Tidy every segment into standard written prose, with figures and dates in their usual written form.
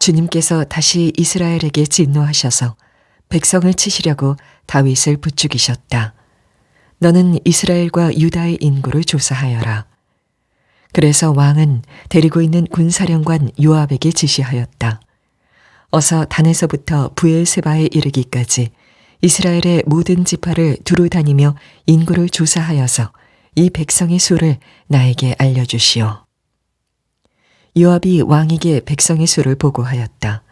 주님께서 다시 이스라엘에게 진노하셔서 백성을 치시려고 다윗을 부추기셨다. 너는 이스라엘과 유다의 인구를 조사하여라. 그래서 왕은 데리고 있는 군사령관 요압에게 지시하였다. 어서 단에서부터 브엘세바에 이르기까지 이스라엘의 모든 지파를 두루 다니며 인구를 조사하여서 이 백성의 수를 나에게 알려주시오. 요압이 왕에게 백성의 수를 보고하였다.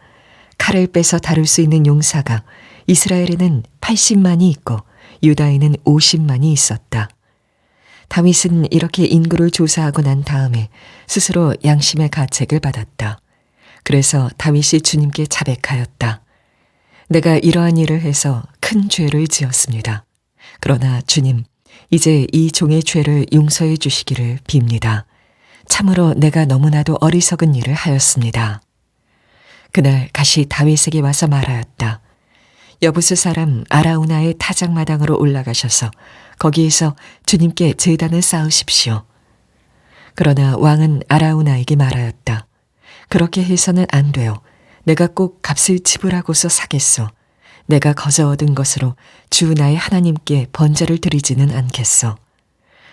칼을 빼서 다룰 수 있는 용사가 이스라엘에는 80만이 있고 유다에는 50만이 있었다. 다윗은 이렇게 인구를 조사하고 난 다음에 스스로 양심의 가책을 받았다. 그래서 다윗이 주님께 자백하였다. 내가 이러한 일을 해서 큰 죄를 지었습니다. 그러나 주님, 이제 이 종의 죄를 용서해 주시기를 빕니다. 참으로 내가 너무나도 어리석은 일을 하였습니다. 그날 가시 다윗에게 와서 말하였다. 여부스 사람 아라우나의 타작마당으로 올라가셔서 거기에서 주님께 제단을 쌓으십시오. 그러나 왕은 아라우나에게 말하였다. 그렇게 해서는 안 돼요. 내가 꼭 값을 지불하고서 사겠소. 내가 거저 얻은 것으로 주 나의 하나님께 번제를 드리지는 않겠소.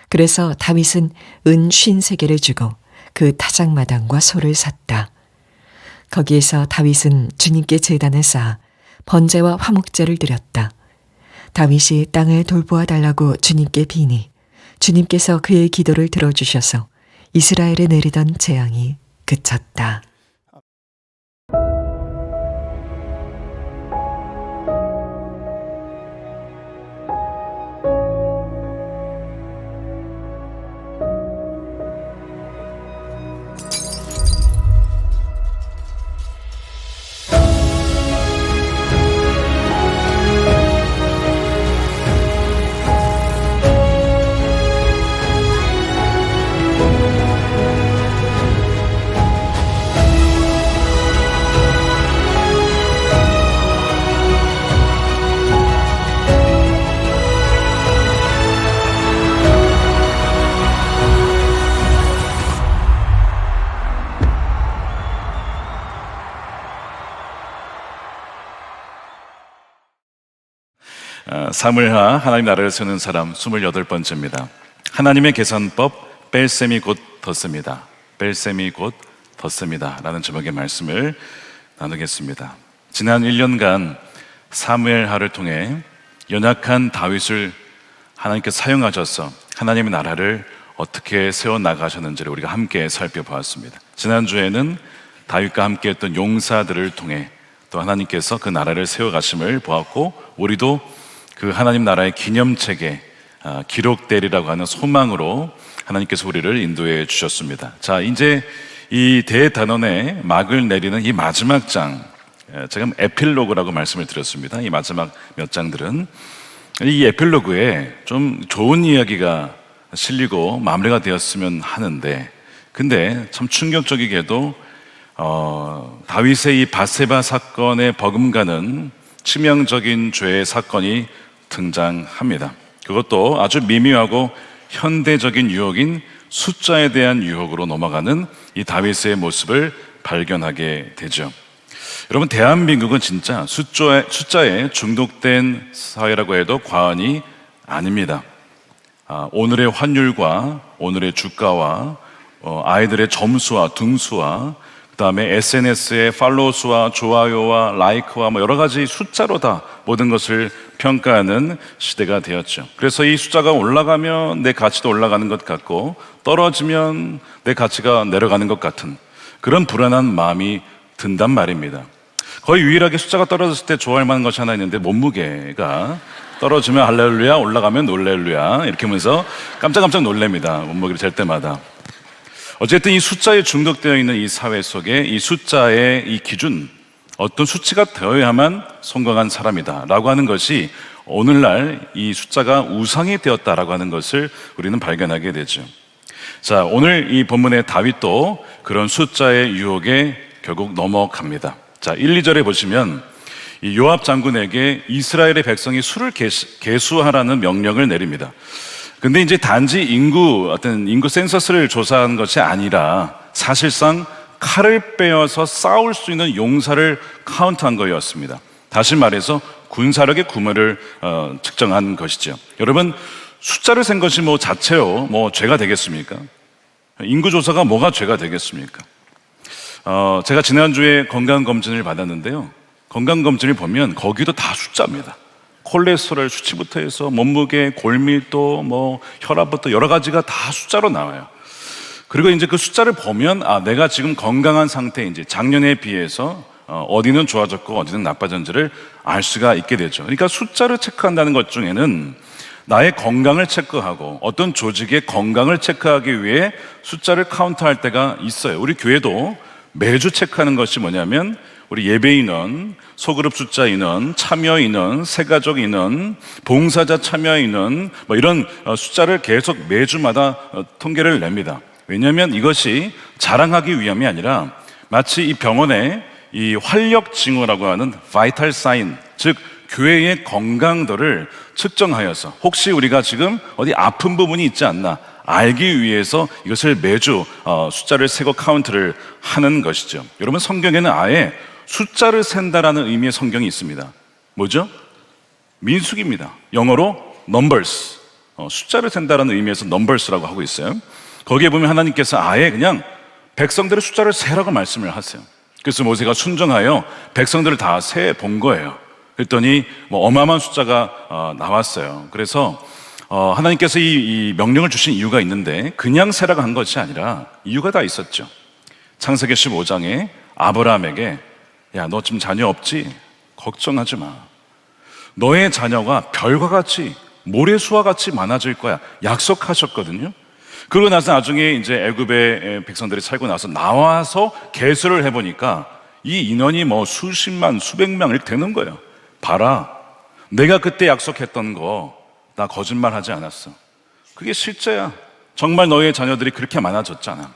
그래서 다윗은 은 53개를 주고 그 타작마당과 소를 샀다. 거기에서 다윗은 주님께 제단을 쌓아 번제와 화목제를 드렸다. 다윗이 땅을 돌보아 달라고 주님께 비니 주님께서 그의 기도를 들어주셔서 이스라엘에 내리던 재앙이 그쳤다. 사무엘하 하나님 나라를 세우는 사람 28번째입니다. 하나님의 계산법 뺄셈이 곧 덧습니다. 뺄셈이 곧 덧습니다 라는 제목의 말씀을 나누겠습니다. 지난 1년간 사무엘하를 통해 연약한 다윗을 하나님께서 사용하셔서 하나님의 나라를 어떻게 세워나가셨는지를 우리가 함께 살펴보았습니다. 지난주에는 다윗과 함께 했던 용사들을 통해 또 하나님께서 그 나라를 세워가심을 보았고, 우리도 그 하나님 나라의 기념책에 기록되리라고 하는 소망으로 하나님께서 우리를 인도해 주셨습니다. 자, 이제 이 대단원의 막을 내리는 이 마지막 장, 제가 에필로그라고 말씀을 드렸습니다. 이 마지막 몇 장들은 이 에필로그에 좀 좋은 이야기가 실리고 마무리가 되었으면 하는데, 근데 참 충격적이게도 다윗의 이 밧세바 사건에 버금가는 치명적인 죄의 사건이 등장합니다. 그것도 아주 미묘하고 현대적인 유혹인 숫자에 대한 유혹으로 넘어가는 이 다윗의 모습을 발견하게 되죠. 여러분, 대한민국은 진짜 숫자에 중독된 사회라고 해도 과언이 아닙니다. 오늘의 환율과 오늘의 주가와 아이들의 점수와 등수와 그다음에 SNS의 팔로우 수와 좋아요와 라이크와 여러 가지 숫자로 다 모든 것을 평가하는 시대가 되었죠. 그래서 이 숫자가 올라가면 내 가치도 올라가는 것 같고 떨어지면 내 가치가 내려가는 것 같은 그런 불안한 마음이 든단 말입니다. 거의 유일하게 숫자가 떨어졌을 때 좋아할 만한 것이 하나 있는데, 몸무게가 떨어지면 할렐루야, 올라가면 놀렐루야 이렇게 하면서 깜짝깜짝 놀랍니다. 몸무게를 잴 때마다. 어쨌든 이 숫자에 중독되어 있는 이 사회 속에 이 숫자의 이 기준, 어떤 수치가 되어야만 성공한 사람이다 라고 하는 것이 오늘날 이 숫자가 우상이 되었다라고 하는 것을 우리는 발견하게 되죠. 자, 오늘 이 본문의 다윗도 그런 숫자의 유혹에 결국 넘어갑니다. 자, 1, 2절에 보시면 이 요압 장군에게 이스라엘의 백성이 수를 계수하라는 명령을 내립니다. 근데 이제 단지 어떤 인구 센서스를 조사한 것이 아니라 사실상 칼을 빼어서 싸울 수 있는 용사를 카운트한 거였습니다. 다시 말해서 군사력의 구매를 측정한 것이죠. 여러분, 숫자를 센 것이 뭐 자체로 뭐 죄가 되겠습니까? 인구조사가 뭐가 죄가 되겠습니까? 제가 지난주에 건강검진을 받았는데요. 건강검진을 보면 거기도 다 숫자입니다. 콜레스테롤 수치부터 해서 몸무게, 골밀도, 뭐 혈압부터 여러 가지가 다 숫자로 나와요. 그리고 이제 그 숫자를 보면 내가 지금 건강한 상태인지 작년에 비해서 어디는 좋아졌고 어디는 나빠졌는지를 알 수가 있게 되죠. 그러니까 숫자를 체크한다는 것 중에는 나의 건강을 체크하고 어떤 조직의 건강을 체크하기 위해 숫자를 카운트할 때가 있어요. 우리 교회도 매주 체크하는 것이 뭐냐면 우리 예배 인원, 소그룹 숫자 인원, 참여 인원, 새가족 인원, 봉사자 참여 인원 뭐 이런 숫자를 계속 매주마다 통계를 냅니다. 왜냐하면 이것이 자랑하기 위함이 아니라 마치 이 병원의 이 활력 징후라고 하는 바이탈 사인, 즉 교회의 건강도를 측정하여서 혹시 우리가 지금 어디 아픈 부분이 있지 않나 알기 위해서 이것을 매주 숫자를 세고 카운트를 하는 것이죠. 여러분, 성경에는 아예 숫자를 센다라는 의미의 성경이 있습니다. 뭐죠? 민수기입니다. 영어로 numbers, 숫자를 센다라는 의미에서 numbers라고 하고 있어요. 거기에 보면 하나님께서 아예 그냥 백성들의 숫자를 세라고 말씀을 하세요. 그래서 모세가 순종하여 백성들을 다 세 본 거예요. 그랬더니 뭐 어마어마한 숫자가 나왔어요. 그래서 하나님께서 이 명령을 주신 이유가 있는데 그냥 세라고 한 것이 아니라 이유가 다 있었죠. 창세기 15장에 아브라함에게 야, 너 지금 자녀 없지? 걱정하지 마. 너의 자녀가 별과 같이 모래수와 같이 많아질 거야. 약속하셨거든요. 그러고 나서 나중에 이제 애굽의 백성들이 살고 나서 나와서 계수를 해보니까 이 인원이 뭐 수십만, 수백명 이렇게 되는 거예요. 봐라, 내가 그때 약속했던 거 나 거짓말 하지 않았어. 그게 실제야. 정말 너의 자녀들이 그렇게 많아졌잖아.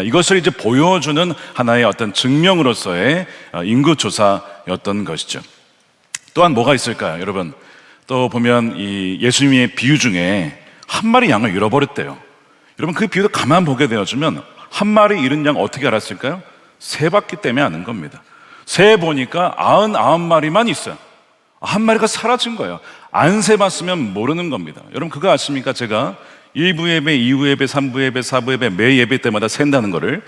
이것을 이제 보여주는 하나의 어떤 증명으로서의 인구조사였던 것이죠. 또한 뭐가 있을까요? 여러분, 또 보면 이 예수님의 비유 중에 한 마리 양을 잃어버렸대요. 여러분, 그 비유도 가만 보게 되어주면 한 마리 잃은 양 어떻게 알았을까요? 세 바퀴 때문에 아는 겁니다. 세 보니까 99마리만 있어요. 한 마리가 사라진 거예요. 안 세봤으면 모르는 겁니다. 여러분, 그거 아십니까? 제가 1부 예배, 2부 예배, 3부 예배, 4부 예배 매 예배 때마다 센다는 거를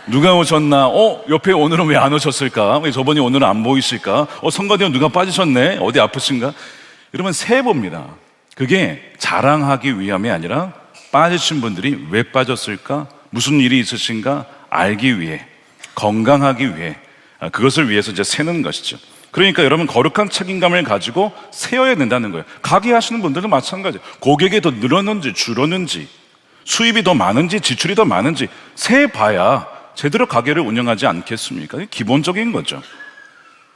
누가 오셨나? 옆에 오늘은 왜 안 오셨을까? 왜 저번에 오늘은 안 보이실까? 성가대원 누가 빠지셨네? 어디 아프신가? 여러분, 세 봅니다. 그게 자랑하기 위함이 아니라 빠지신 분들이 왜 빠졌을까? 무슨 일이 있으신가? 알기 위해, 건강하기 위해, 그것을 위해서 이제 세는 것이죠. 그러니까 여러분, 거룩한 책임감을 가지고 세어야 된다는 거예요. 가게 하시는 분들도 마찬가지예요. 고객이 더 늘었는지 줄었는지, 수입이 더 많은지 지출이 더 많은지 세봐야 제대로 가게를 운영하지 않겠습니까? 이게 기본적인 거죠.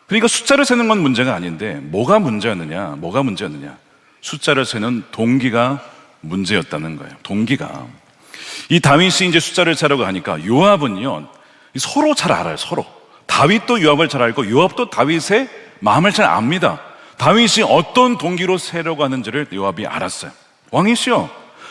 그러니까 숫자를 세는 건 문제가 아닌데 뭐가 문제였느냐? 숫자를 세는 동기가 문제였다는 거예요. 동기가. 이 다윗이 이제 숫자를 세라고 하니까 요압은요, 서로 잘 알아요. 서로. 다윗도 요압을 잘 알고 요압도 다윗의 마음을 잘 압니다. 다윗이 어떤 동기로 세려고 하는지를 요압이 알았어요. 왕이시여,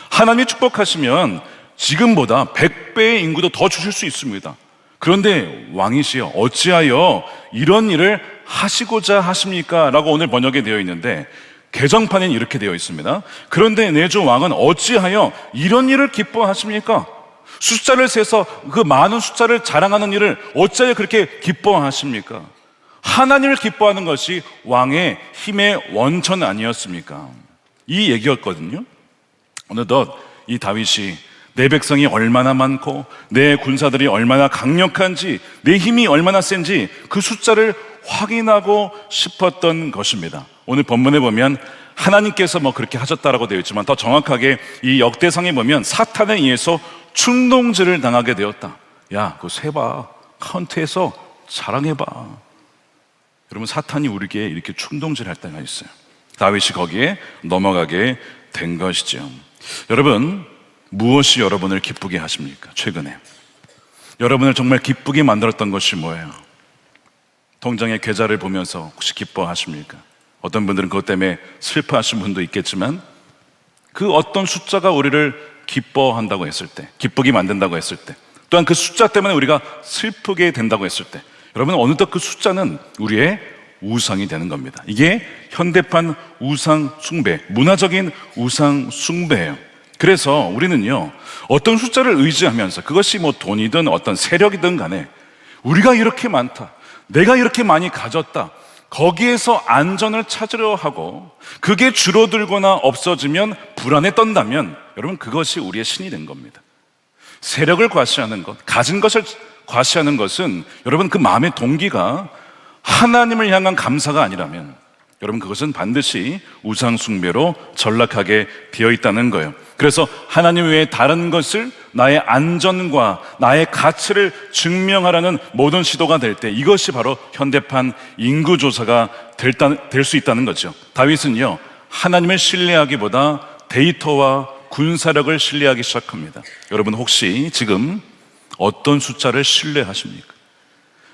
하나님이 축복하시면 지금보다 100배의 인구도 더 주실 수 있습니다. 그런데 왕이시여, 어찌하여 이런 일을 하시고자 하십니까? 라고 오늘 번역이 되어 있는데 개정판에는 이렇게 되어 있습니다. 그런데 내 주 왕은 어찌하여 이런 일을 기뻐하십니까? 숫자를 세서 그 많은 숫자를 자랑하는 일을 어찌하여 그렇게 기뻐하십니까? 하나님을 기뻐하는 것이 왕의 힘의 원천 아니었습니까? 이 얘기였거든요. 어느덧 이 다윗이 내 백성이 얼마나 많고 내 군사들이 얼마나 강력한지 내 힘이 얼마나 센지 그 숫자를 확인하고 싶었던 것입니다. 오늘 본문에 보면 하나님께서 뭐 그렇게 하셨다라고 되어 있지만 더 정확하게 이 역대상에 보면 사탄에 의해서 충동질을 당하게 되었다. 야, 그거 세봐. 카운트해서 자랑해봐. 여러분, 사탄이 우리에게 이렇게 충동질할 때가 있어요. 다윗이 거기에 넘어가게 된 것이죠. 여러분, 무엇이 여러분을 기쁘게 하십니까? 최근에 여러분을 정말 기쁘게 만들었던 것이 뭐예요? 통장의 계좌를 보면서 혹시 기뻐하십니까? 어떤 분들은 그것 때문에 슬퍼하신 분도 있겠지만 그 어떤 숫자가 우리를 기뻐한다고 했을 때, 기쁘게 만든다고 했을 때 또한 그 숫자 때문에 우리가 슬프게 된다고 했을 때 여러분 어느덧 그 숫자는 우리의 우상이 되는 겁니다. 이게 현대판 우상 숭배, 문화적인 우상 숭배예요. 그래서 우리는요, 어떤 숫자를 의지하면서 그것이 뭐 돈이든 어떤 세력이든 간에 우리가 이렇게 많다, 내가 이렇게 많이 가졌다, 거기에서 안전을 찾으려 하고 그게 줄어들거나 없어지면 불안에 떤다면 여러분 그것이 우리의 신이 된 겁니다. 세력을 과시하는 것, 가진 것을 과시하는 것은 여러분 그 마음의 동기가 하나님을 향한 감사가 아니라면 여러분 그것은 반드시 우상 숭배로 전락하게 되어 있다는 거예요. 그래서 하나님 외에 다른 것을 나의 안전과 나의 가치를 증명하라는 모든 시도가 될 때 이것이 바로 현대판 인구조사가 될 수 있다는 거죠. 다윗은요, 하나님을 신뢰하기보다 데이터와 군사력을 신뢰하기 시작합니다. 여러분 혹시 지금 어떤 숫자를 신뢰하십니까?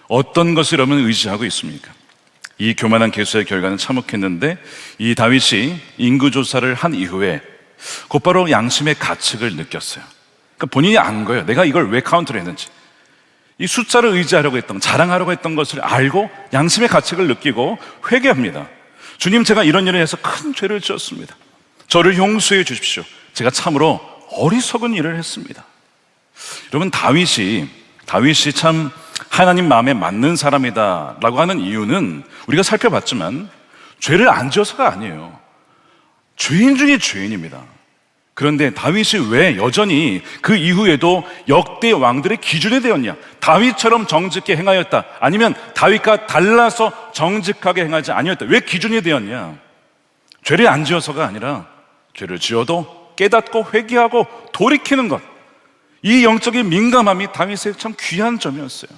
어떤 것을 여러분 의지하고 있습니까? 이 교만한 개수의 결과는 참혹했는데 이 다윗이 인구조사를 한 이후에 곧바로 양심의 가책을 느꼈어요. 그러니까 본인이 안 거예요. 내가 이걸 왜 카운트를 했는지. 이 숫자를 의지하려고 했던, 자랑하려고 했던 것을 알고 양심의 가책을 느끼고 회개합니다. 주님, 제가 이런 일을 해서 큰 죄를 지었습니다. 저를 용서해 주십시오. 제가 참으로 어리석은 일을 했습니다. 여러분 다윗이 참 하나님 마음에 맞는 사람이다 라고 하는 이유는 우리가 살펴봤지만 죄를 안 지어서가 아니에요. 죄인 중에 죄인입니다. 그런데 다윗이 왜 여전히 그 이후에도 역대 왕들의 기준이 되었냐? 다윗처럼 정직하게 행하였다, 아니면 다윗과 달라서 정직하게 행하지 아니었다. 왜 기준이 되었냐? 죄를 안 지어서가 아니라 죄를 지어도 깨닫고 회개하고 돌이키는 것, 이 영적인 민감함이 다윗의 참 귀한 점이었어요.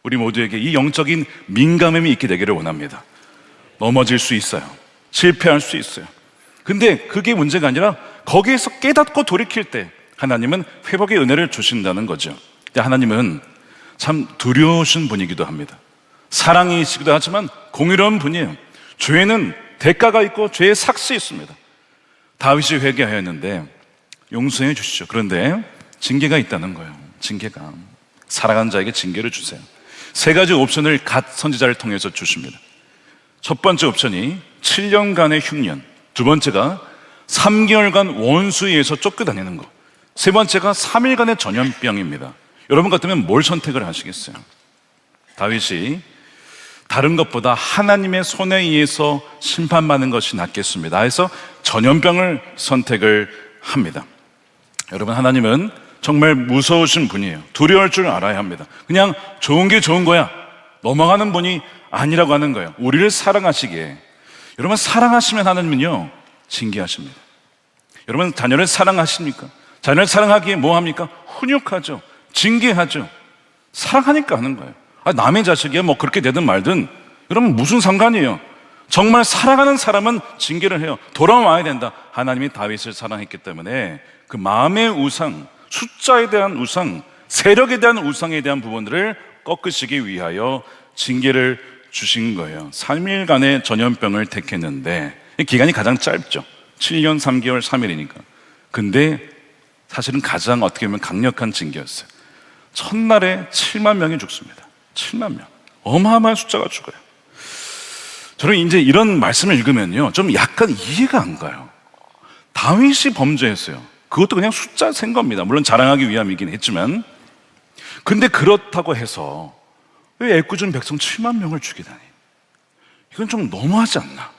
우리 모두에게 이 영적인 민감함이 있게 되기를 원합니다. 넘어질 수 있어요. 실패할 수 있어요. 근데 그게 문제가 아니라 거기에서 깨닫고 돌이킬 때 하나님은 회복의 은혜를 주신다는 거죠. 근데 하나님은 참 두려우신 분이기도 합니다. 사랑이시기도 하지만 공의로운 분이에요. 죄는 대가가 있고 죄의 삭시 있습니다. 다윗이 회개하였는데 용서해 주시죠. 그런데 징계가 있다는 거예요. 징계가. 사랑하는 자에게 징계를 주세요. 세 가지 옵션을 갓 선지자를 통해서 주십니다. 첫 번째 옵션이 7년간의 흉년, 두 번째가 3개월간 원수에서 쫓겨다니는 것, 세 번째가 3일간의 전염병입니다. 여러분 같으면 뭘 선택을 하시겠어요? 다윗이 다른 것보다 하나님의 손에 의해서 심판받는 것이 낫겠습니다. 해서 전염병을 선택을 합니다. 여러분 하나님은 정말 무서우신 분이에요. 두려울 줄 알아야 합니다. 그냥 좋은 게 좋은 거야, 넘어가는 분이 아니라고 하는 거예요. 우리를 사랑하시기에. 여러분 사랑하시면 하나님은요 징계하십니다. 여러분 자녀를 사랑하십니까? 자녀를 사랑하기에 뭐 합니까? 훈육하죠. 징계하죠. 사랑하니까 하는 거예요. 남의 자식이야 뭐 그렇게 되든 말든 여러분 무슨 상관이에요? 정말 사랑하는 사람은 징계를 해요. 돌아와야 된다. 하나님이 다윗을 사랑했기 때문에 그 마음의 우상, 숫자에 대한 우상, 세력에 대한 우상에 대한 부분들을 꺾으시기 위하여 징계를 주신 거예요. 3일간의 전염병을 택했는데 기간이 가장 짧죠. 7년 3개월 3일이니까. 근데 사실은 가장 어떻게 보면 강력한 징계였어요. 첫날에 7만 명이 죽습니다. 7만 명. 어마어마한 숫자가 죽어요. 저는 이제 이런 말씀을 읽으면요 좀 약간 이해가 안 가요. 다윗이 범죄했어요. 그것도 그냥 숫자 센 겁니다. 물론 자랑하기 위함이긴 했지만, 근데 그렇다고 해서 왜 애꿎은 백성 7만 명을 죽이다니? 이건 좀 너무하지 않나?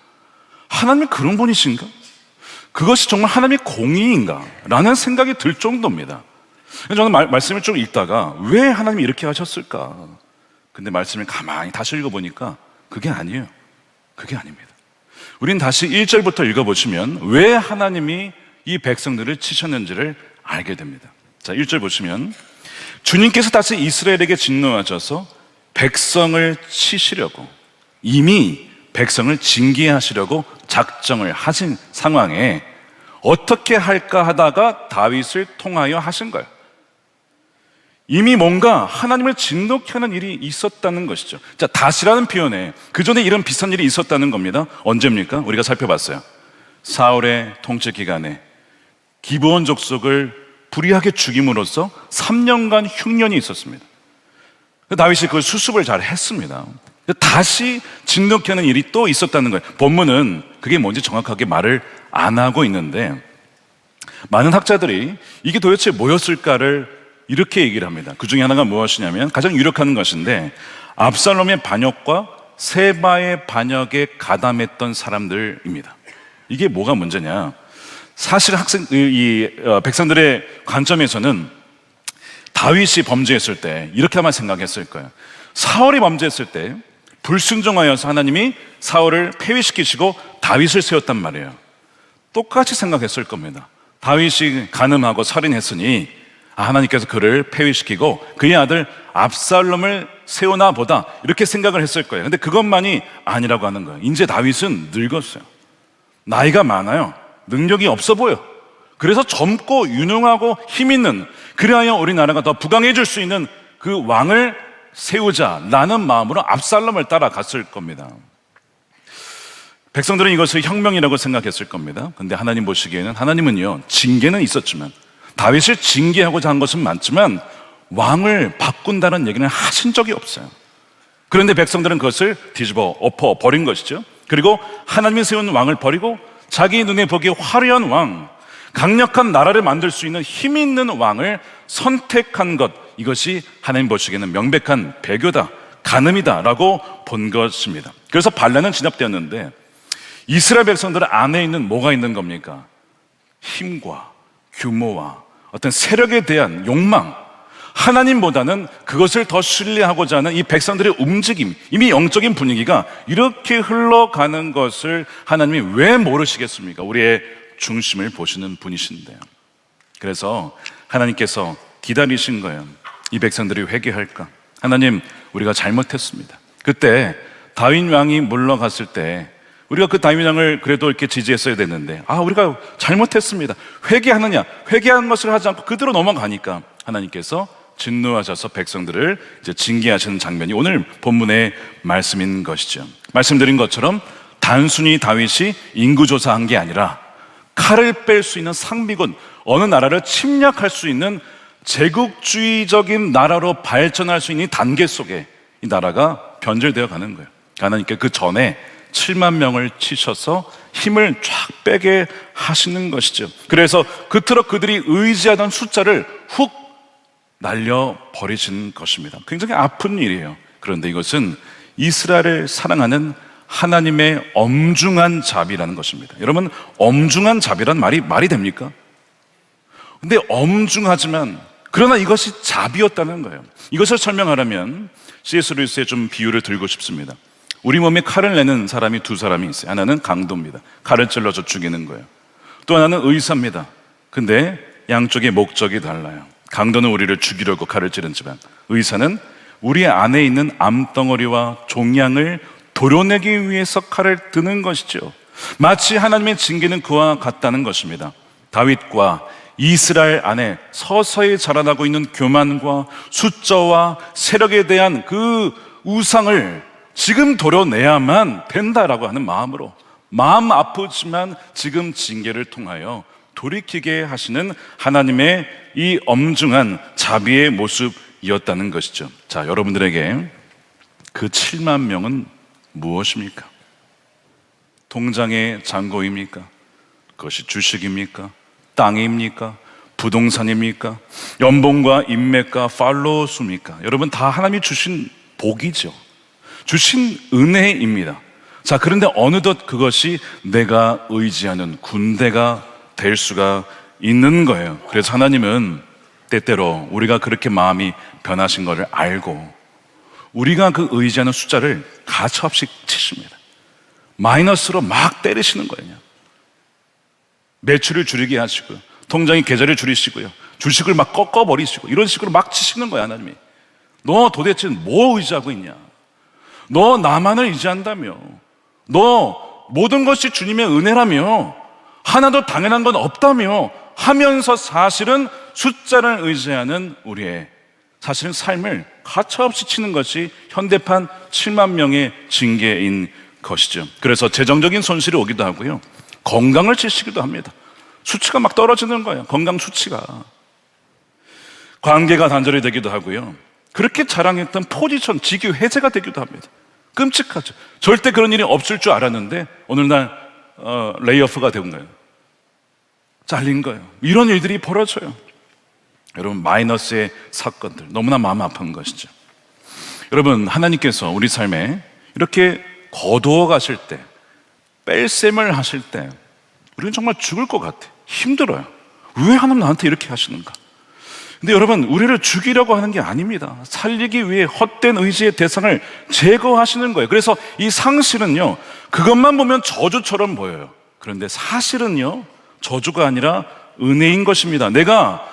하나님이 그런 분이신가? 그것이 정말 하나님의 공의인가? 라는 생각이 들 정도입니다. 저는 말씀을 좀 읽다가 왜 하나님이 이렇게 하셨을까? 근데 말씀을 가만히 다시 읽어보니까 그게 아니에요. 그게 아닙니다. 우린 다시 1절부터 읽어보시면 왜 하나님이 이 백성들을 치셨는지를 알게 됩니다. 자, 1절 보시면 주님께서 다시 이스라엘에게 진노하셔서 백성을 치시려고, 이미 백성을 징계하시려고 작정을 하신 상황에 어떻게 할까 하다가 다윗을 통하여 하신 거예요. 이미 뭔가 하나님을 진노케 하는 일이 있었다는 것이죠. 자, 다시라는 표현에 그 전에 이런 비슷한 일이 있었다는 겁니다. 언제입니까? 우리가 살펴봤어요. 사울의 통치 기간에 기브온 족속을 불의하게 죽임으로써 3년간 흉년이 있었습니다. 다윗이 그 수습을 잘 했습니다. 다시 진노케 하는 일이 또 있었다는 거예요. 본문은 그게 뭔지 정확하게 말을 안 하고 있는데, 많은 학자들이 이게 도대체 뭐였을까를 이렇게 얘기를 합니다. 그 중에 하나가 무엇이냐면, 가장 유력한 것인데, 압살롬의 반역과 세바의 반역에 가담했던 사람들입니다. 이게 뭐가 문제냐? 사실 백성들의 관점에서는 다윗이 범죄했을 때 이렇게만 생각했을 거예요. 사울이 범죄했을 때 불순종하여서 하나님이 사울을 폐위시키시고 다윗을 세웠단 말이에요. 똑같이 생각했을 겁니다. 다윗이 간음하고 살인했으니 하나님께서 그를 폐위시키고 그의 아들 압살롬을 세우나 보다, 이렇게 생각을 했을 거예요. 근데 그것만이 아니라고 하는 거예요. 이제 다윗은 늙었어요. 나이가 많아요. 능력이 없어 보여. 그래서 젊고 유능하고 힘 있는, 그리하여 우리나라가 더 부강해질 수 있는 그 왕을 세우자라는 마음으로 압살롬을 따라갔을 겁니다. 백성들은 이것을 혁명이라고 생각했을 겁니다. 근데 하나님 보시기에는, 하나님은요, 징계는 있었지만, 다윗을 징계하고자 한 것은 많지만 왕을 바꾼다는 얘기는 하신 적이 없어요. 그런데 백성들은 그것을 뒤집어 엎어 버린 것이죠. 그리고 하나님이 세운 왕을 버리고 자기 눈에 보기에 화려한 왕, 강력한 나라를 만들 수 있는 힘 있는 왕을 선택한 것, 이것이 하나님 보시기에는 명백한 배교다, 간음이다라고 본 것입니다. 그래서 반란은 진압되었는데, 이스라엘 백성들 안에 있는 뭐가 있는 겁니까? 힘과 규모와 어떤 세력에 대한 욕망, 하나님보다는 그것을 더 신뢰하고자 하는 이 백성들의 움직임, 이미 영적인 분위기가 이렇게 흘러가는 것을 하나님이 왜 모르시겠습니까? 우리의 중심을 보시는 분이신데요. 그래서 하나님께서 기다리신 거예요. 이 백성들이 회개할까? 하나님, 우리가 잘못했습니다. 그때 다윗 왕이 물러갔을 때 우리가 그 다윗 왕을 그래도 이렇게 지지했어야 됐는데, 우리가 잘못했습니다. 회개하느냐? 회개하는 것을 하지 않고 그대로 넘어가니까 하나님께서 진노하셔서 백성들을 이제 징계하시는 장면이 오늘 본문의 말씀인 것이죠. 말씀드린 것처럼 단순히 다윗이 인구조사한 게 아니라 칼을 뺄 수 있는 상비군, 어느 나라를 침략할 수 있는 제국주의적인 나라로 발전할 수 있는 단계 속에 이 나라가 변절되어 가는 거예요. 하나님께 그 전에 7만 명을 치셔서 힘을 쫙 빼게 하시는 것이죠. 그래서 그토록 그들이 의지하던 숫자를 훅 날려버리신 것입니다. 굉장히 아픈 일이에요. 그런데 이것은 이스라엘을 사랑하는 하나님의 엄중한 자비라는 것입니다. 여러분, 엄중한 자비란 말이 됩니까? 근데 엄중하지만, 그러나 이것이 자비였다는 거예요. 이것을 설명하려면 C.S. 루이스의 좀 비유를 들고 싶습니다. 우리 몸에 칼을 내는 사람이 두 사람이 있어요. 하나는 강도입니다. 칼을 찔러서 죽이는 거예요. 또 하나는 의사입니다. 근데 양쪽의 목적이 달라요. 강도는 우리를 죽이려고 칼을 찌르지만 의사는 우리 안에 있는 암덩어리와 종양을 도려내기 위해서 칼을 드는 것이죠. 마치 하나님의 징계는 그와 같다는 것입니다. 다윗과 이스라엘 안에 서서히 자라나고 있는 교만과 숫자와 세력에 대한 그 우상을 지금 도려내야만 된다라고 하는 마음으로, 마음 아프지만 지금 징계를 통하여 돌이키게 하시는 하나님의 이 엄중한 자비의 모습이었다는 것이죠. 자, 여러분들에게 그 7만 명은 무엇입니까? 통장의 잔고입니까? 그것이 주식입니까? 땅입니까? 부동산입니까? 연봉과 인맥과 팔로워수입니까? 여러분, 다 하나님이 주신 복이죠. 주신 은혜입니다. 자, 그런데 어느덧 그것이 내가 의지하는 군대가 될 수가 있는 거예요. 그래서 하나님은 때때로 우리가 그렇게 마음이 변하신 것을 알고 우리가 그 의지하는 숫자를 가차없이 치십니다. 마이너스로 막 때리시는 거예요. 매출을 줄이게 하시고요, 통장의 계좌를 줄이시고요, 주식을 막 꺾어버리시고, 이런 식으로 막 치시는 거예요. 하나님이, 너 도대체 뭐 의지하고 있냐? 너 나만을 의지한다며? 너 모든 것이 주님의 은혜라며? 하나도 당연한 건 없다며? 하면서 사실은 숫자를 의지하는 우리의 사실은 삶을 가차없이 치는 것이 현대판 7만 명의 징계인 것이죠. 그래서 재정적인 손실이 오기도 하고요, 건강을 치시기도 합니다. 수치가 막 떨어지는 거예요. 건강 수치가. 관계가 단절이 되기도 하고요. 그렇게 자랑했던 포지션, 직위 해제가 되기도 합니다. 끔찍하죠. 절대 그런 일이 없을 줄 알았는데 오늘날 레이오프가 된 거예요. 잘린 거예요. 이런 일들이 벌어져요. 여러분, 마이너스의 사건들 너무나 마음 아픈 것이죠. 여러분, 하나님께서 우리 삶에 이렇게 거두어 가실 때, 뺄셈을 하실 때 우리는 정말 죽을 것 같아요. 힘들어요. 왜 하나님 나한테 이렇게 하시는가? 근데 여러분, 우리를 죽이려고 하는 게 아닙니다. 살리기 위해 헛된 의지의 대상을 제거하시는 거예요. 그래서 이 상실은요, 그것만 보면 저주처럼 보여요. 그런데 사실은요, 저주가 아니라 은혜인 것입니다. 내가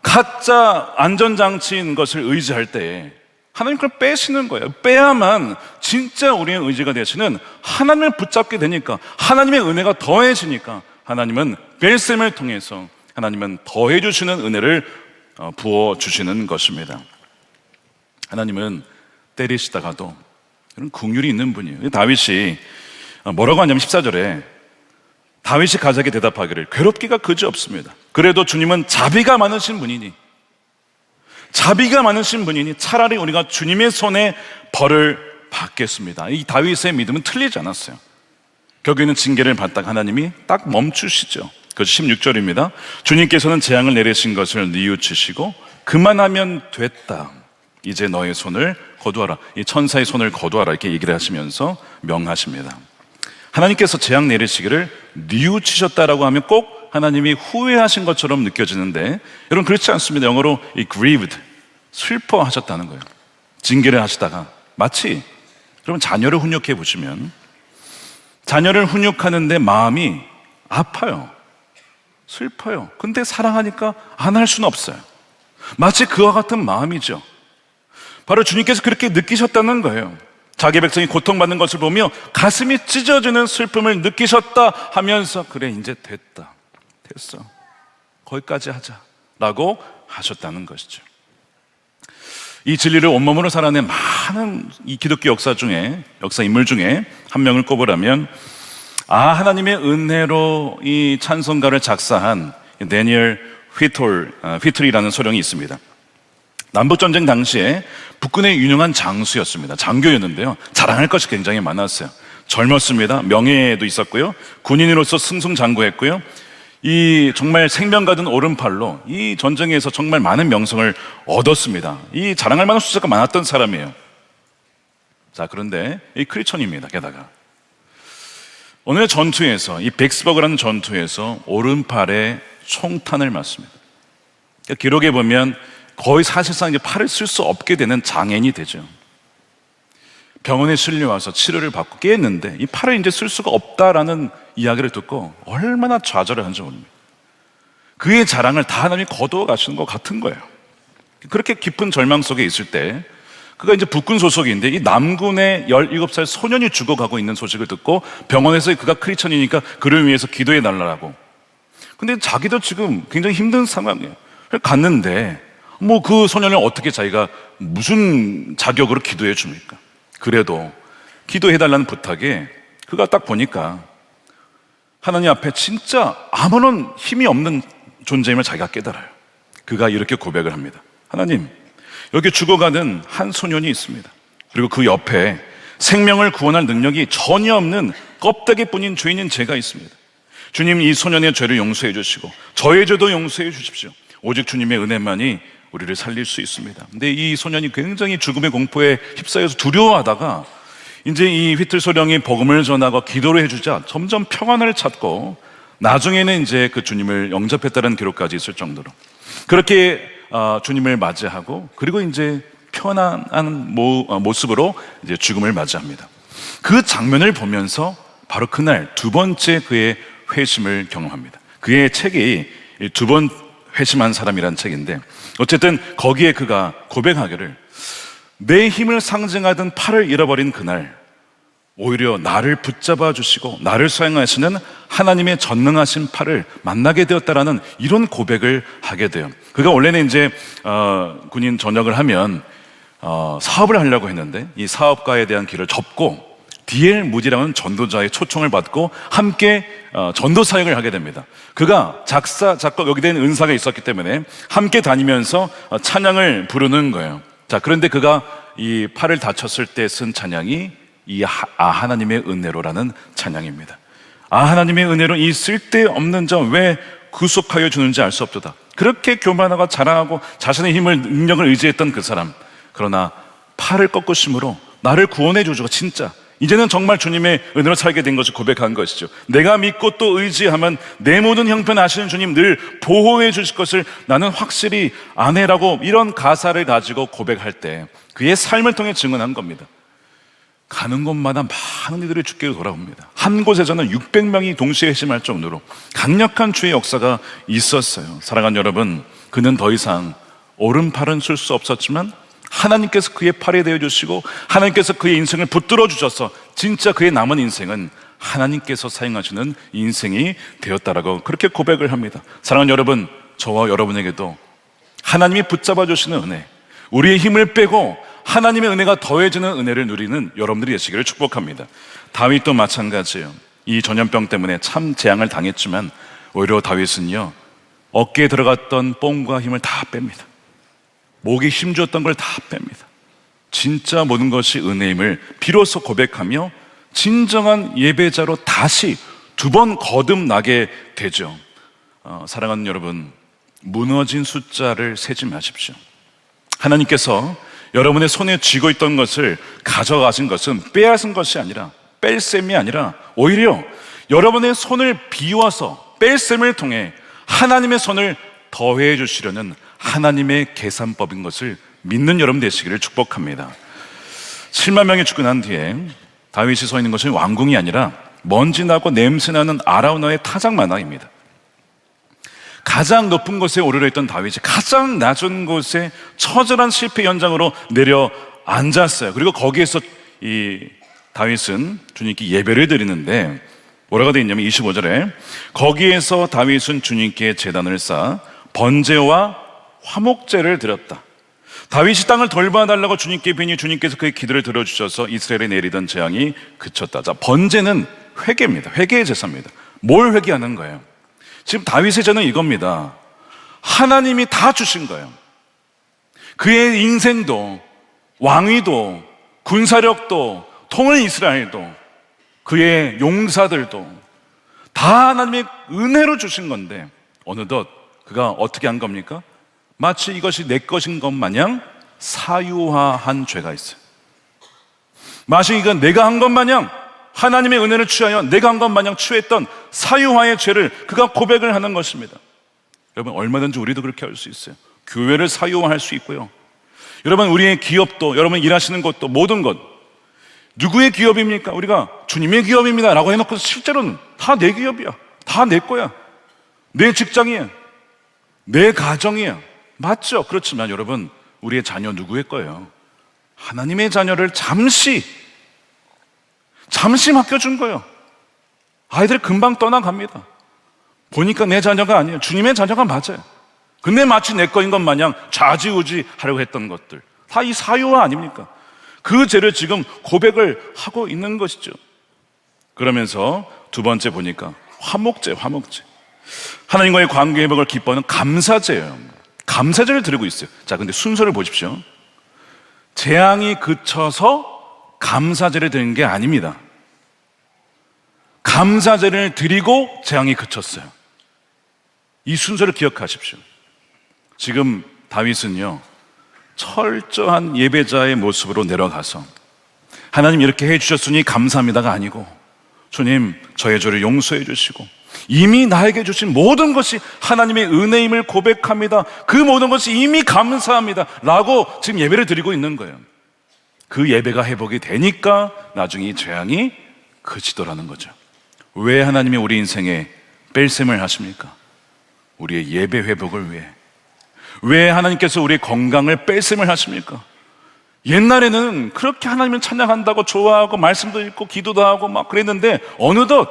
가짜 안전장치인 것을 의지할 때 하나님 그걸 빼시는 거예요. 빼야만 진짜 우리의 의지가 되시는 하나님을 붙잡게 되니까, 하나님의 은혜가 더해지니까 하나님은 뺄셈을 통해서 하나님은 더해주시는 은혜를 부어주시는 것입니다. 하나님은 때리시다가도 그런 긍휼이 있는 분이에요. 다윗이 뭐라고 하냐면 14절에 다윗이 가자게 대답하기를 괴롭기가 그지없습니다. 그래도 주님은 자비가 많으신 분이니 차라리 우리가 주님의 손에 벌을 받겠습니다. 이 다윗의 믿음은 틀리지 않았어요. 결국에는 징계를 받다가 하나님이 딱 멈추시죠. 그것이 16절입니다. 주님께서는 재앙을 내리신 것을 뉘우치시고 그만하면 됐다. 이제 너의 손을 거두어라. 이 천사의 손을 거두어라. 이렇게 얘기를 하시면서 명하십니다. 하나님께서 재앙 내리시기를 뉘우치셨다라고 하면 꼭 하나님이 후회하신 것처럼 느껴지는데, 여러분 그렇지 않습니다. 영어로 이 grieved, 슬퍼하셨다는 거예요. 징계를 하시다가 마치 여러분 자녀를 훈육해 보시면 자녀를 훈육하는데 마음이 아파요. 슬퍼요. 근데 사랑하니까 안 할 수는 없어요. 마치 그와 같은 마음이죠. 바로 주님께서 그렇게 느끼셨다는 거예요. 자기 백성이 고통받는 것을 보며 가슴이 찢어지는 슬픔을 느끼셨다 하면서 그래 이제 됐어 거기까지 하자라고 하셨다는 것이죠. 이 진리를 온몸으로 살아낸 많은 이 기독교 역사 인물 중에 한 명을 꼽으라면 하나님의 은혜로 이 찬송가를 작사한 데니엘 휘틀이라는 소령이 있습니다. 남북전쟁 당시에 북군의 유능한 장수였습니다. 장교였는데요, 자랑할 것이 굉장히 많았어요. 젊었습니다. 명예도 있었고요, 군인으로서 승승장구했고요, 이 정말 생명 가든 오른팔로 이 전쟁에서 정말 많은 명성을 얻었습니다. 이 자랑할 만한 숫자가 많았던 사람이에요. 자, 그런데 이 크리스천입니다. 게다가 오늘 전투에서, 이 백스버그라는 전투에서 오른팔에 총탄을 맞습니다. 그러니까 기록에 보면 거의 사실상 이제 팔을 쓸 수 없게 되는 장애인이 되죠. 병원에 실려와서 치료를 받고 깨었는데 이 팔을 이제 쓸 수가 없다라는 이야기를 듣고 얼마나 좌절을 한지 모릅니다. 그의 자랑을 다 하나님이 거두어 가시는 것 같은 거예요. 그렇게 깊은 절망 속에 있을 때 그가 이제 북군 소속인데 이 남군의 17살 소년이 죽어가고 있는 소식을 듣고 병원에서 그가 크리스천이니까 그를 위해서 기도해 달라고. 근데 자기도 지금 굉장히 힘든 상황이에요. 갔는데 뭐 그 소년을 어떻게 자기가 무슨 자격으로 기도해 줍니까? 그래도 기도해 달라는 부탁에 그가 딱 보니까 하나님 앞에 진짜 아무런 힘이 없는 존재임을 자기가 깨달아요. 그가 이렇게 고백을 합니다. 하나님, 여기 죽어가는 한 소년이 있습니다. 그리고 그 옆에 생명을 구원할 능력이 전혀 없는 껍데기뿐인 죄인인 제가 있습니다. 주님, 이 소년의 죄를 용서해 주시고 저의 죄도 용서해 주십시오. 오직 주님의 은혜만이 우리를 살릴 수 있습니다. 근데 이 소년이 굉장히 죽음의 공포에 휩싸여서 두려워하다가 이제 이 휘틀 소령이 복음을 전하고 기도를 해주자 점점 평안을 찾고 나중에는 이제 그 주님을 영접했다는 기록까지 있을 정도로 그렇게 주님을 맞이하고 그리고 이제 편안한 모습으로 이제 죽음을 맞이합니다. 그 장면을 보면서 바로 그날 두 번째 그의 회심을 경험합니다. 그의 책이 두 번 회심한 사람이라는 책인데 어쨌든 거기에 그가 고백하기를 내 힘을 상징하던 팔을 잃어버린 그날 오히려 나를 붙잡아 주시고 나를 사용하시는 하나님의 전능하신 팔을 만나게 되었다라는 이런 고백을 하게 돼요. 그가 원래는 이제 군인 전역을 하면 사업을 하려고 했는데 이 사업가에 대한 길을 접고 D.L. 무디라는 전도자의 초청을 받고 함께 전도 사역을 하게 됩니다. 그가 작사, 작곡, 여기 된 은사가 있었기 때문에 함께 다니면서 찬양을 부르는 거예요. 자, 그런데 그가 이 팔을 다쳤을 때 쓴 찬양이 이 하나님의 은혜로라는 찬양입니다. 하나님의 은혜로 이 쓸데없는 점 왜 구속하여 주는지 알 수 없도다. 그렇게 교만하고 자랑하고 자신의 힘을, 능력을 의지했던 그 사람, 그러나 팔을 꺾으심으로 나를 구원해 주시고 진짜 이제는 정말 주님의 은혜로 살게 된 것을 고백한 것이죠. 내가 믿고 또 의지하면 내 모든 형편 아시는 주님 늘 보호해 주실 것을 나는 확실히 아네라고 이런 가사를 가지고 고백할 때 그의 삶을 통해 증언한 겁니다. 가는 곳마다 많은 이들이 주께로 돌아옵니다. 한 곳에서는 600명이 동시에 회심할 정도로 강력한 주의 역사가 있었어요. 사랑하는 여러분, 그는 더 이상 오른팔은 쓸 수 없었지만 하나님께서 그의 팔이 되어주시고 하나님께서 그의 인생을 붙들어 주셔서 진짜 그의 남은 인생은 하나님께서 사용하시는 인생이 되었다라고 그렇게 고백을 합니다. 사랑하는 여러분, 저와 여러분에게도 하나님이 붙잡아 주시는 은혜, 우리의 힘을 빼고 하나님의 은혜가 더해지는 은혜를 누리는 여러분들이 되시기를 축복합니다. 다윗도 마찬가지예요. 이 전염병 때문에 참 재앙을 당했지만 오히려 다윗은요, 어깨에 들어갔던 뽕과 힘을 다 뺍니다. 목에 힘줬던 걸 다 뺍니다. 진짜 모든 것이 은혜임을 비로소 고백하며 진정한 예배자로 다시 두 번 거듭나게 되죠. 사랑하는 여러분, 무너진 숫자를 세지 마십시오. 하나님께서 여러분의 손에 쥐고 있던 것을 가져가신 것은 빼앗은 것이 아니라, 뺄 셈이 아니라 오히려 여러분의 손을 비워서 뺄 셈을 통해 하나님의 손을 더해 주시려는 하나님의 계산법인 것을 믿는 여러분 되시기를 축복합니다. 7만 명이 죽고 난 뒤에 다윗이 서 있는 것은 왕궁이 아니라 먼지 나고 냄새 나는 아라우나의 타작마당입니다. 가장 높은 곳에 오르려 했던 다윗이 가장 낮은 곳에 처절한 실패 현장으로 내려 앉았어요. 그리고 거기에서 이 다윗은 주님께 예배를 드리는데 뭐라고 되어 있냐면 25절에 거기에서 다윗은 주님께 제단을 쌓아 번제와 화목제를 드렸다. 다윗이 땅을 돌봐달라고 주님께 비니 주님께서 그의 기도를 들어주셔서 이스라엘에 내리던 재앙이 그쳤다. 자, 번제는 회개입니다. 회개의 제사입니다. 뭘 회개하는 거예요? 지금 다윗의 죄는 이겁니다. 하나님이 다 주신 거예요. 그의 인생도, 왕위도, 군사력도, 통일 이스라엘도, 그의 용사들도 다 하나님의 은혜로 주신 건데 어느덧 그가 어떻게 한 겁니까? 마치 이것이 내 것인 것 마냥 사유화한 죄가 있어요. 마치 이건 내가 한 것 마냥, 하나님의 은혜를 취하여 내가 한 것 마냥 취했던 사유화의 죄를 그가 고백을 하는 것입니다. 여러분, 얼마든지 우리도 그렇게 할 수 있어요. 교회를 사유화할 수 있고요. 여러분, 우리의 기업도, 여러분 일하시는 곳도, 모든 것 누구의 기업입니까? 우리가 주님의 기업입니다 라고 해놓고 실제로는 다 내 기업이야, 다 내 거야, 내 직장이야, 내 가정이야. 맞죠? 그렇지만 여러분, 우리의 자녀 누구의 거예요? 하나님의 자녀를 잠시 맡겨준 거예요. 아이들 금방 떠나갑니다. 보니까 내 자녀가 아니에요. 주님의 자녀가 맞아요. 근데 마치 내 거인 것 마냥 좌지우지 하려고 했던 것들, 다 이 사유화 아닙니까? 그 죄를 지금 고백을 하고 있는 것이죠. 그러면서 두 번째 보니까 화목제. 하나님과의 관계 회복을 기뻐하는 감사제예요. 감사제를 드리고 있어요. 자, 근데 순서를 보십시오. 재앙이 그쳐서 감사제를 드리는 게 아닙니다. 감사제를 드리고 재앙이 그쳤어요. 이 순서를 기억하십시오. 지금 다윗은요, 철저한 예배자의 모습으로 내려가서 하나님 이렇게 해주셨으니 감사합니다가 아니고, 주님 저의 죄를 용서해 주시고 이미 나에게 주신 모든 것이 하나님의 은혜임을 고백합니다. 그 모든 것이 이미 감사합니다 라고 지금 예배를 드리고 있는 거예요. 그 예배가 회복이 되니까 나중에 이 재앙이 그치더라는 거죠. 왜 하나님이 우리 인생에 뺄셈을 하십니까? 우리의 예배 회복을 위해. 왜 하나님께서 우리의 건강을 뺄셈을 하십니까? 옛날에는 그렇게 하나님을 찬양한다고 좋아하고 말씀도 읽고 기도도 하고 막 그랬는데 어느덧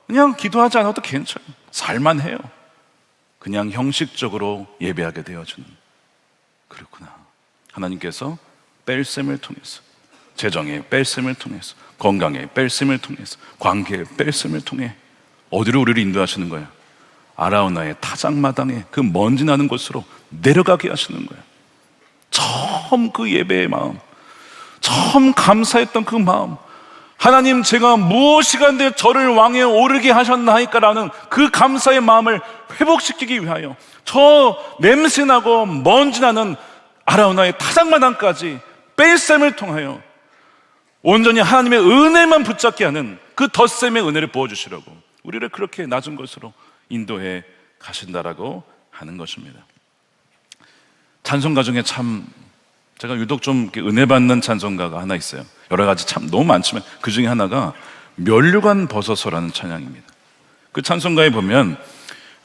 그냥 기도하지 않아도 괜찮아요. 살만해요. 그냥 형식적으로 예배하게 되어주는. 그렇구나. 하나님께서 뺄셈을 통해서, 재정의 뺄셈을 통해서, 건강의 뺄셈을 통해서, 관계의 뺄셈을 통해 어디로 우리를 인도하시는 거예요? 아라우나의 타작마당에 그 먼지 나는 곳으로 내려가게 하시는 거예요. 처음 그 예배의 마음, 처음 감사했던 그 마음, 하나님 제가 무엇이 간데 저를 왕에 오르게 하셨나이까 라는 그 감사의 마음을 회복시키기 위하여 저 냄새나고 먼지 나는 아라우나의 타작마당까지 뺄셈을 통하여 온전히 하나님의 은혜만 붙잡게 하는 그 덧셈의 은혜를 부어주시려고 우리를 그렇게 낮은 것으로 인도해 가신다라고 하는 것입니다. 찬송가 중에 참 제가 유독 좀 은혜 받는 찬송가가 하나 있어요. 여러 가지 참 너무 많지만 그 중에 하나가 면류관 벗어서라는 찬양입니다. 그 찬송가에 보면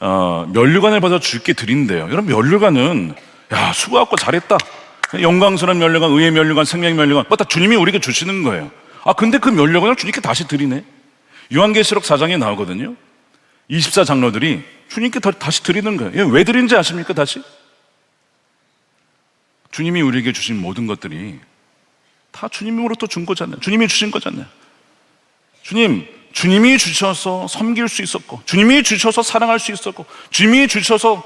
면류관을 벗어 주께 드린대요. 여러분, 면류관은 야 수고하고 잘했다, 영광스러운 면류관, 의의 면류관, 생명의 면류관 다 주님이 우리에게 주시는 거예요. 근데 그 면류관을 주님께 다시 드리네. 요한계시록 4장에 나오거든요. 24장로들이 주님께 다시 드리는 거예요. 왜 드리는지 아십니까? 다시 주님이 우리에게 주신 모든 것들이 다 주님으로부터 준 거잖아요. 주님이 주신 거잖아요. 주님이 주셔서 섬길 수 있었고, 주님이 주셔서 사랑할 수 있었고, 주님이 주셔서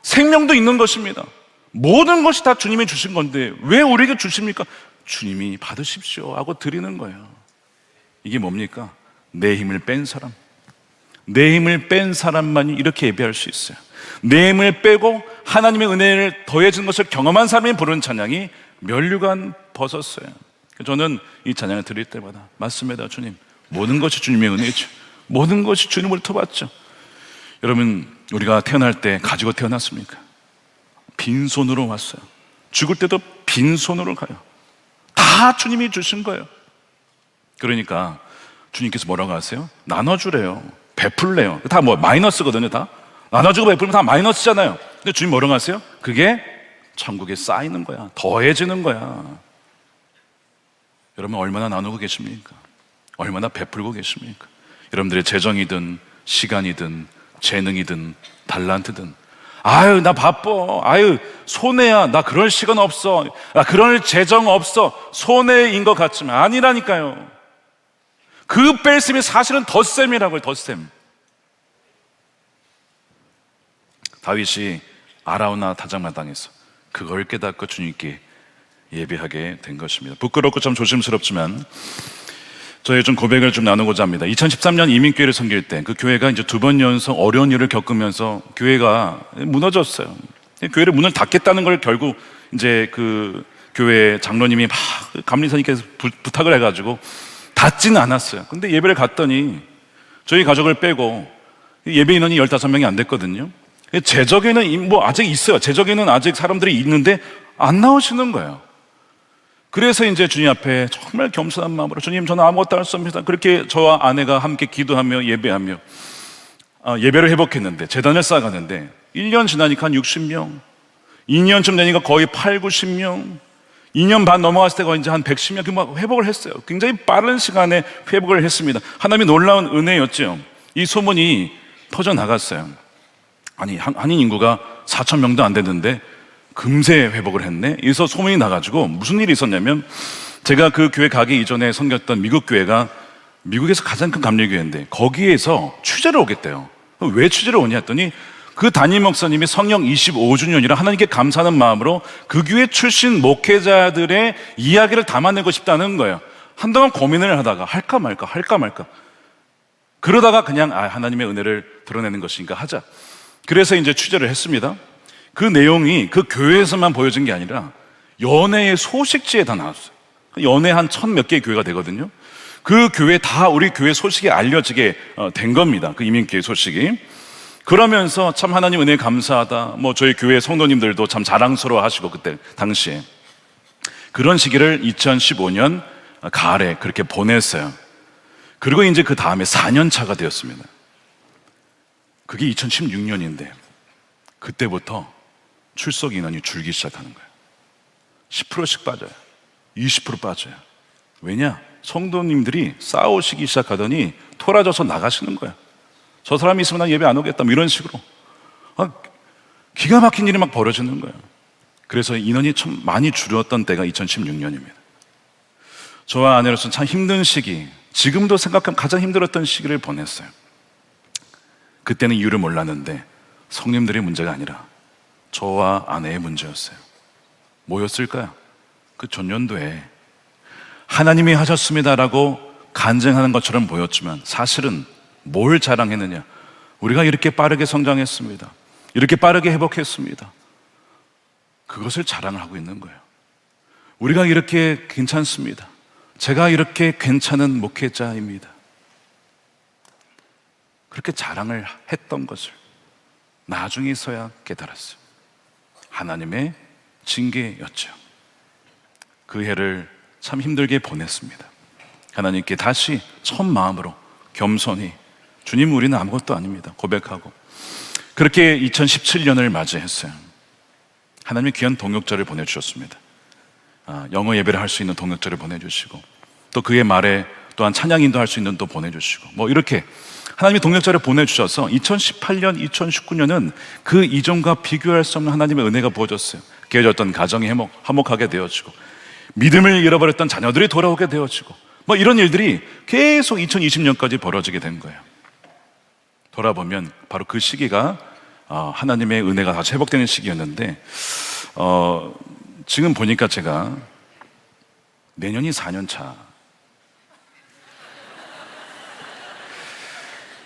생명도 있는 것입니다. 모든 것이 다 주님이 주신 건데 왜 우리에게 주십니까? 주님이 받으십시오 하고 드리는 거예요. 이게 뭡니까? 내 힘을 뺀 사람, 내 힘을 뺀 사람만이 이렇게 예배할 수 있어요. 내 힘을 빼고 하나님의 은혜를 더해진 것을 경험한 사람이 부르는 찬양이 면류관 벗었어요. 저는 이 찬양을 드릴 때마다 맞습니다. 주님, 모든 것이 주님의 은혜죠. 모든 것이 주님으로부터 받죠. 여러분, 우리가 태어날 때 가지고 태어났습니까? 빈손으로 왔어요. 죽을 때도 빈손으로 가요. 다 주님이 주신 거예요. 그러니까 주님께서 뭐라고 하세요? 나눠주래요. 베풀래요. 다 마이너스거든요. 다 나눠주고 베풀면 다 마이너스잖아요. 근데 주님 뭐라고 하세요? 그게 천국에 쌓이는 거야. 더해지는 거야. 여러분, 얼마나 나누고 계십니까? 얼마나 베풀고 계십니까? 여러분들의 재정이든 시간이든 재능이든 달란트든, 나 바빠, 손해야, 나 그럴 시간 없어, 나 그럴 재정 없어, 손해인 것 같지만 아니라니까요. 그 뺄셈이 사실은 덧셈이라고요. 덧셈. 다윗이 아라우나 타작마당에서 그걸 깨닫고 주님께 예배하게 된 것입니다. 부끄럽고 좀 조심스럽지만 저희 좀 고백을 좀 나누고자 합니다. 2013년 이민교회를 섬길 때 그 교회가 이제 2번 연속 어려운 일을 겪으면서 교회가 무너졌어요. 교회를 문을 닫겠다는 걸 결국 이제 그 교회 장로님이 막 감리사님께서 부탁을 해가지고 닫지는 않았어요. 근데 예배를 갔더니 저희 가족을 빼고 예배 인원이 15명이 안 됐거든요. 제적에는 아직 있어요. 제적에는 아직 사람들이 있는데 안 나오시는 거예요. 그래서 이제 주님 앞에 정말 겸손한 마음으로, 주님, 저는 아무것도 할 수 없습니다. 그렇게 저와 아내가 함께 기도하며 예배하며 예배를 회복했는데, 재단을 쌓아가는데 1년 지나니까 한 60명, 2년쯤 되니까 거의 8, 90명, 2년 반 넘어갔을 때가 이제 한 110명 회복을 했어요. 굉장히 빠른 시간에 회복을 했습니다. 하나님이 놀라운 은혜였죠. 이 소문이 퍼져나갔어요. 아니, 한인 인구가 4,000명도 안 됐는데 금세 회복을 했네. 그래서 소문이 나가지고 무슨 일이 있었냐면, 제가 그 교회 가기 이전에 섬겼던 미국 교회가 미국에서 가장 큰 감리교회인데 거기에서 취재를 오겠대요. 왜 취재를 오냐 했더니 그 담임 목사님이 성령 25주년이라 하나님께 감사하는 마음으로 그 교회 출신 목회자들의 이야기를 담아내고 싶다는 거예요. 한동안 고민을 하다가 할까 말까 그러다가 그냥 하나님의 은혜를 드러내는 것이니까 하자. 그래서 이제 취재를 했습니다. 그 내용이 그 교회에서만 보여진 게 아니라 연예의 소식지에 다 나왔어요. 연예 한 1,000몇 개의 교회가 되거든요. 그 교회 다 우리 교회 소식이 알려지게 된 겁니다. 그 이민교회 소식이. 그러면서 참 하나님 은혜에 감사하다, 저희 교회 성도님들도 참 자랑스러워 하시고, 그때 당시에 그런 시기를 2015년 가을에 그렇게 보냈어요. 그리고 이제 그 다음에 4년 차가 되었습니다. 그게 2016년인데 그때부터 출석 인원이 줄기 시작하는 거예요. 10%씩 빠져요. 20% 빠져요. 왜냐? 성도님들이 싸우시기 시작하더니 토라져서 나가시는 거예요. 저 사람이 있으면 난 예배 안 오겠다, 이런 식으로. 기가 막힌 일이 막 벌어지는 거예요. 그래서 인원이 참 많이 줄었던 때가 2016년입니다. 저와 아내로서는 참 힘든 시기, 지금도 생각하면 가장 힘들었던 시기를 보냈어요. 그때는 이유를 몰랐는데 성님들의 문제가 아니라 저와 아내의 문제였어요. 뭐였을까요? 그 전년도에 하나님이 하셨습니다라고 간증하는 것처럼 보였지만 사실은 뭘 자랑했느냐? 우리가 이렇게 빠르게 성장했습니다. 이렇게 빠르게 회복했습니다. 그것을 자랑을 하고 있는 거예요. 우리가 이렇게 괜찮습니다. 제가 이렇게 괜찮은 목회자입니다. 그렇게 자랑을 했던 것을 나중에서야 깨달았어요. 하나님의 징계였죠. 그 해를 참 힘들게 보냈습니다. 하나님께 다시 첫 마음으로 겸손히 주님, 우리는 아무것도 아닙니다 고백하고 그렇게 2017년을 맞이했어요. 하나님이 귀한 동역자를 보내주셨습니다. 영어 예배를 할 수 있는 동역자를 보내주시고 또 그의 말에 또한 찬양인도 할 수 있는 또 보내주시고 뭐 이렇게 하나님이 동역자를 보내주셔서 2018년, 2019년은 그 이전과 비교할 수 없는 하나님의 은혜가 부어졌어요. 깨어졌던 가정이 화목하게 되어지고 믿음을 잃어버렸던 자녀들이 돌아오게 되어지고 뭐 이런 일들이 계속 2020년까지 벌어지게 된 거예요. 돌아보면 바로 그 시기가 하나님의 은혜가 다시 회복되는 시기였는데 지금 보니까 제가 내년이 4년 차.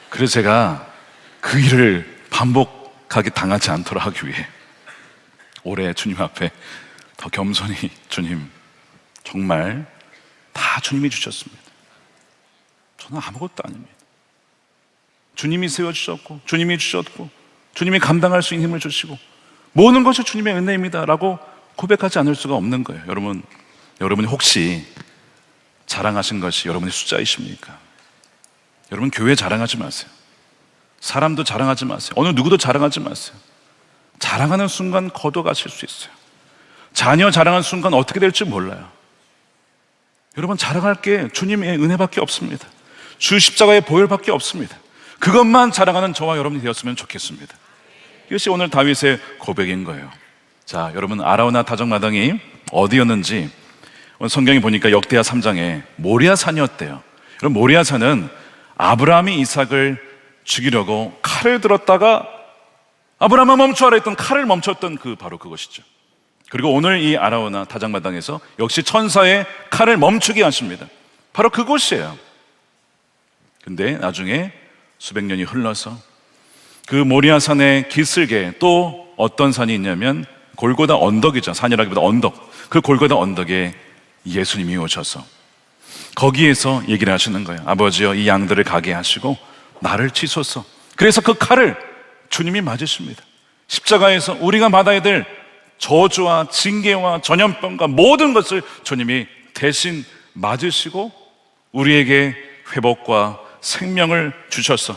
그래서 제가 그 일을 반복하게 당하지 않도록 하기 위해 올해 주님 앞에 더 겸손히 주님, 정말 다 주님이 주셨습니다. 저는 아무것도 아닙니다. 주님이 세워주셨고 주님이 주셨고 주님이 감당할 수 있는 힘을 주시고 모든 것이 주님의 은혜입니다 라고 고백하지 않을 수가 없는 거예요. 여러분이 혹시 자랑하신 것이 여러분의 숫자이십니까? 여러분, 교회 자랑하지 마세요. 사람도 자랑하지 마세요. 어느 누구도 자랑하지 마세요. 자랑하는 순간 거둬가실 수 있어요. 자녀 자랑하는 순간 어떻게 될지 몰라요. 여러분, 자랑할 게 주님의 은혜밖에 없습니다. 주 십자가의 보혈밖에 없습니다. 그것만 자랑하는 저와 여러분이 되었으면 좋겠습니다. 이것이 오늘 다윗의 고백인 거예요. 자, 여러분, 아라우나 타작마당이 어디였는지 오늘 성경에 보니까 역대하 3장에 모리아산이었대요. 여러분, 모리아산은 아브라함이 이삭을 죽이려고 칼을 들었다가 아브라함아 멈추어라 했던 칼을 멈췄던 바로 그것이죠. 그리고 오늘 이 아라우나 타작마당에서 역시 천사의 칼을 멈추게 하십니다. 바로 그곳이에요. 근데 나중에 수백 년이 흘러서 그 모리아산의 기슭에 또 어떤 산이 있냐면 골고다 언덕이죠. 산이라기보다 언덕. 그 골고다 언덕에 예수님이 오셔서 거기에서 얘기를 하시는 거예요. 아버지여, 이 양들을 가게 하시고 나를 치소서. 그래서 그 칼을 주님이 맞으십니다. 십자가에서 우리가 받아야 될 저주와 징계와 전염병과 모든 것을 주님이 대신 맞으시고 우리에게 회복과 생명을 주셔서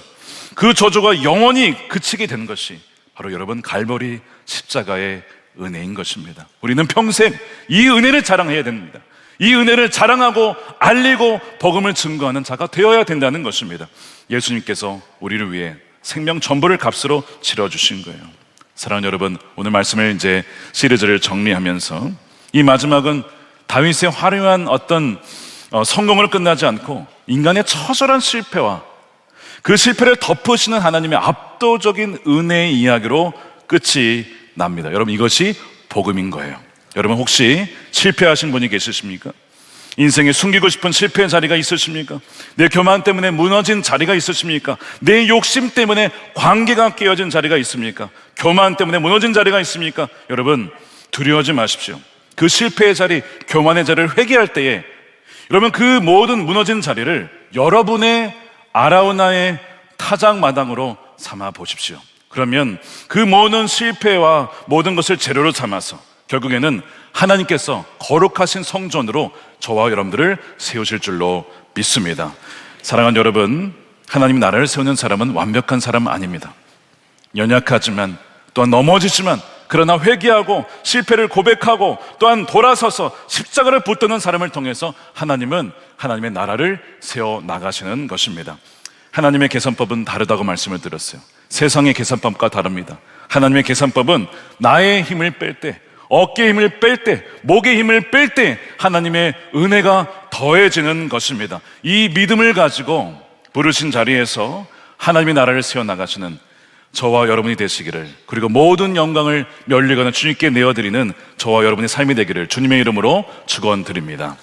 그 저주가 영원히 그치게 되는 것이 바로 여러분 갈보리 십자가의 은혜인 것입니다. 우리는 평생 이 은혜를 자랑해야 됩니다. 이 은혜를 자랑하고 알리고 복음을 증거하는 자가 되어야 된다는 것입니다. 예수님께서 우리를 위해 생명 전부를 값으로 치러주신 거예요. 사랑하는 여러분, 오늘 말씀을 이제 시리즈를 정리하면서 이 마지막은 다윗의 화려한 어떤 성공을 끝나지 않고 인간의 처절한 실패와 그 실패를 덮으시는 하나님의 압도적인 은혜의 이야기로 끝이 납니다. 여러분, 이것이 복음인 거예요. 여러분, 혹시 실패하신 분이 계시십니까? 인생에 숨기고 싶은 실패의 자리가 있으십니까? 내 교만 때문에 무너진 자리가 있으십니까? 내 욕심 때문에 관계가 깨어진 자리가 있습니까? 교만 때문에 무너진 자리가 있습니까? 여러분, 두려워하지 마십시오. 그 실패의 자리, 교만의 자리를 회개할 때에 여러분, 그 모든 무너진 자리를 여러분의 아라우나의 타작마당으로 삼아 보십시오. 그러면 그 모든 실패와 모든 것을 재료로 삼아서 결국에는 하나님께서 거룩하신 성전으로 저와 여러분들을 세우실 줄로 믿습니다. 사랑하는 여러분, 하나님 나라를 세우는 사람은 완벽한 사람 아닙니다. 연약하지만 또한 넘어지지만 그러나 회개하고 실패를 고백하고 또한 돌아서서 십자가를 붙드는 사람을 통해서 하나님은 하나님의 나라를 세워 나가시는 것입니다. 하나님의 계산법은 다르다고 말씀을 드렸어요. 세상의 계산법과 다릅니다. 하나님의 계산법은 나의 힘을 뺄 때, 어깨의 힘을 뺄 때, 목의 힘을 뺄 때 하나님의 은혜가 더해지는 것입니다. 이 믿음을 가지고 부르신 자리에서 하나님의 나라를 세워나가시는 저와 여러분이 되시기를, 그리고 모든 영광을 멸리거나 주님께 내어드리는 저와 여러분의 삶이 되기를 주님의 이름으로 축원드립니다.